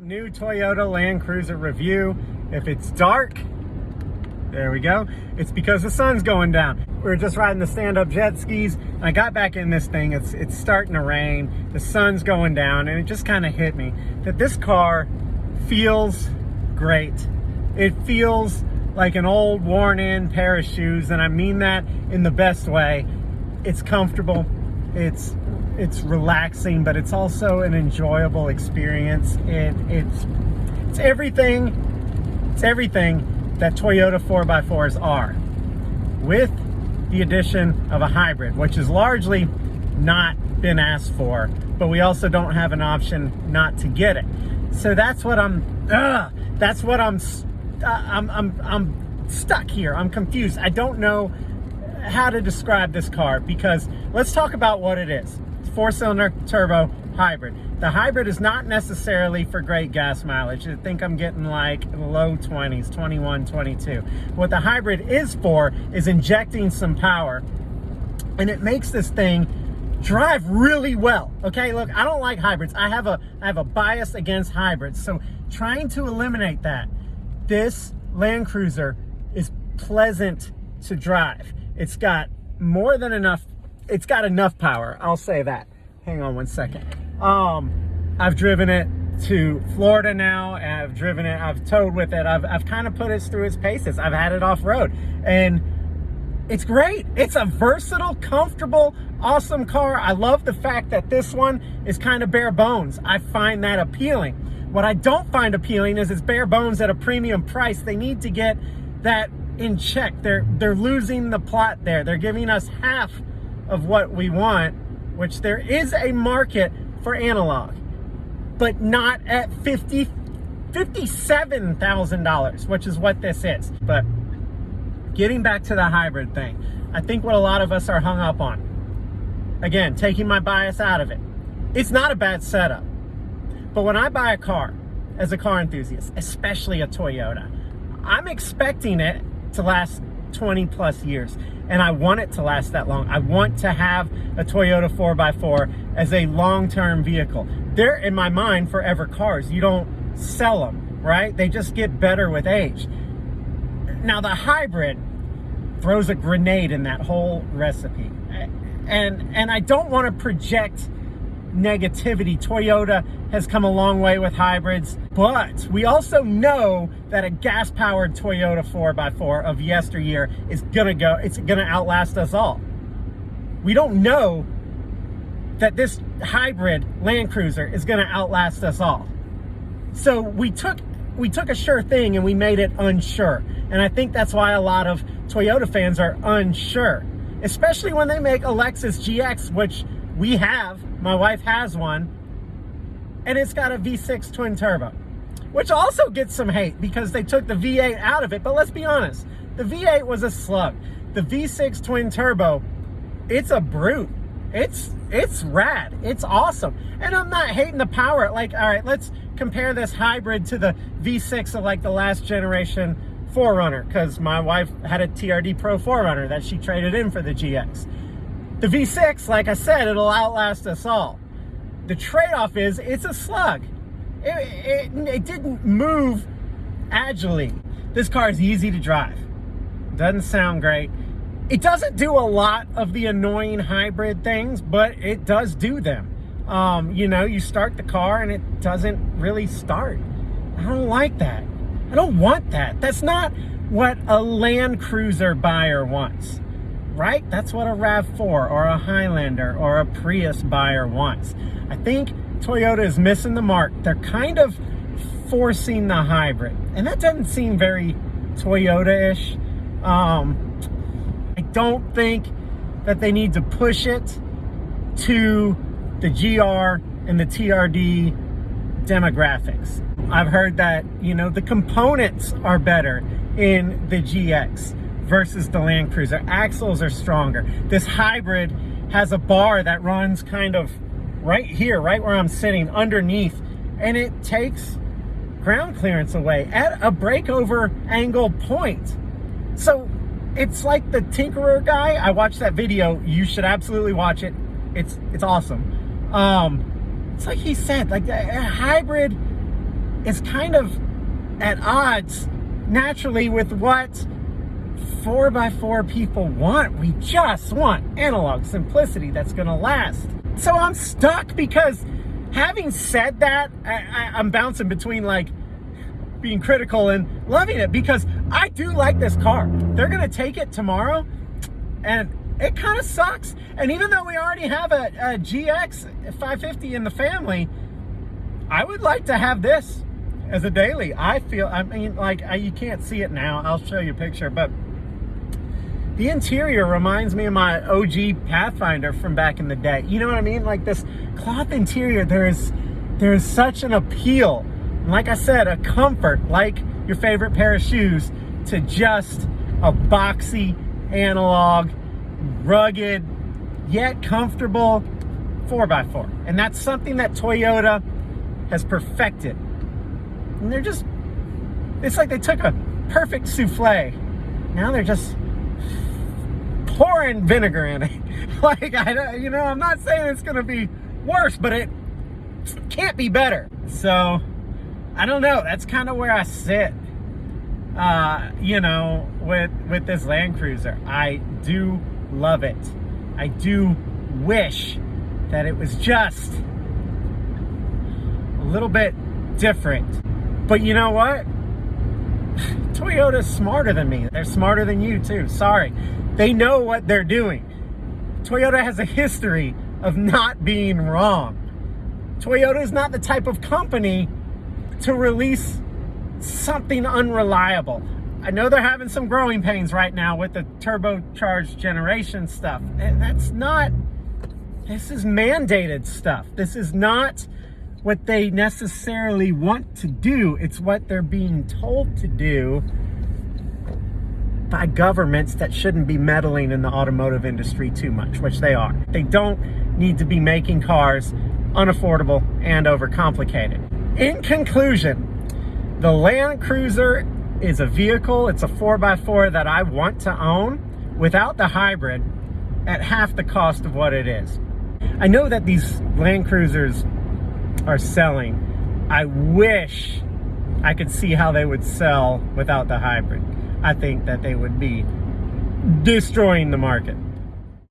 New Toyota Land Cruiser review. If it's dark, there we go, it's because the sun's going down. We were just riding the stand-up jet skis, and I got back in this thing. It's starting to rain, the sun's going down, and it just kind of hit me that this car feels great. It feels like an old worn-in pair of shoes, and I mean that in the best way. It's comfortable, it's relaxing, but it's also an enjoyable experience. It's everything that Toyota 4x4s are, with the addition of a hybrid, which is largely not been asked for, but we also don't have an option not to get it. So that's what I'm stuck here. I'm confused. I don't know how to describe this car, because let's talk about what it is. It's 4-cylinder turbo hybrid. The hybrid is not necessarily for great gas mileage. I think I'm getting like low 20s, 21, 22. What the hybrid is for is injecting some power, and it makes this thing drive really well. Okay, look, I don't like hybrids. I have a bias against hybrids. So trying to eliminate that, this Land Cruiser is pleasant to drive. It's got more than enough, it's got enough power, I'll say that. Hang on one second. I've driven it to Florida now, and I've towed with it. I've kind of put it through its paces. I've had it off-road, and it's great. It's a versatile, comfortable, awesome car. I love the fact that this one is kind of bare bones. I find that appealing. What I don't find appealing is it's bare bones at a premium price. They need to get that in check. They're losing the plot there. They're giving us half of what we want, which there is a market for analog, but not at $57,000, which is what this is. But getting back to the hybrid thing, I think what a lot of us are hung up on, again, taking my bias out of it, it's not a bad setup. But when I buy a car, as a car enthusiast, especially a Toyota, I'm expecting it to last 20 plus years. And I want it to last that long. I want to have a Toyota 4x4 as a long-term vehicle. They're, in my mind, forever cars. You don't sell them, right? They just get better with age. Now, the hybrid throws a grenade in that whole recipe. And I don't want to project negativity. Toyota has come a long way with hybrids, but we also know that a gas-powered Toyota 4x4 of yesteryear is gonna outlast us all. We don't know that this hybrid Land Cruiser is gonna outlast us all. So we took a sure thing and we made it unsure. And I think that's why a lot of Toyota fans are unsure, especially when they make a Lexus GX, which we have. My wife has one, and it's got a V6 twin turbo, which also gets some hate because they took the V8 out of it. But let's be honest, the V8 was a slug. The V6 twin turbo, it's a brute. It's rad. It's awesome. And I'm not hating the power. Like, all right, let's compare this hybrid to the V6 of like the last generation 4Runner, because my wife had a TRD Pro 4Runner that she traded in for the GX. The V6, like I said, it'll outlast us all. The trade-off is it's a slug. It didn't move agilely. This car is easy to drive. Doesn't sound great. It doesn't do a lot of the annoying hybrid things, but it does do them. You know, you start the car and it doesn't really start. I don't like that. I don't want that. That's not what a Land Cruiser buyer wants. Right? That's what a RAV4 or a Highlander or a Prius buyer wants. I think Toyota is missing the mark. They're kind of forcing the hybrid, and that doesn't seem very Toyota-ish. I don't think that they need to push it to the GR and the TRD demographics. I've heard that, you know, the components are better in the GX versus the Land Cruiser. Axles are stronger. This hybrid has a bar that runs kind of right here, right where I'm sitting, underneath, and it takes ground clearance away at a breakover angle point. So it's like the Tinkerer guy. I watched that video. You should absolutely watch it. It's awesome. It's like he said, like a hybrid is kind of at odds naturally with what 4x4 people want. We just want analog simplicity that's going to last. So I'm stuck, because having said that, I'm bouncing between like being critical and loving it, because I do like this car. They're going to take it tomorrow, and it kind of sucks. And even though we already have a GX 550 in the family, I would like to have this as a daily. I mean, like, you can't see it now. I'll show you a picture, but the interior reminds me of my OG Pathfinder from back in the day. You know what I mean? Like, this cloth interior, there's such an appeal. And like I said, a comfort, like your favorite pair of shoes, to just a boxy, analog, rugged, yet comfortable 4x4. And that's something that Toyota has perfected. And they're just, it's like they took a perfect souffle. Now they're just pouring vinegar in it. Like, I'm not saying it's gonna be worse, but it can't be better. So I don't know, that's kind of where I sit with this Land Cruiser. I do love it. I do wish that it was just a little bit different. But you know what? Toyota's smarter than me. They're smarter than you too. Sorry. They know what they're doing. Toyota has a history of not being wrong. Toyota is not the type of company to release something unreliable. I know they're having some growing pains right now with the turbocharged generation stuff. And this is mandated stuff. This is not what they necessarily want to do. It's what they're being told to do by governments that shouldn't be meddling in the automotive industry too much, which they are. They don't need to be making cars unaffordable and overcomplicated. In conclusion, the Land Cruiser is a vehicle, it's a 4x4 that I want to own without the hybrid at half the cost of what it is. I know that these Land Cruisers are selling. I wish I could see how they would sell without the hybrid. I think that they would be destroying the market.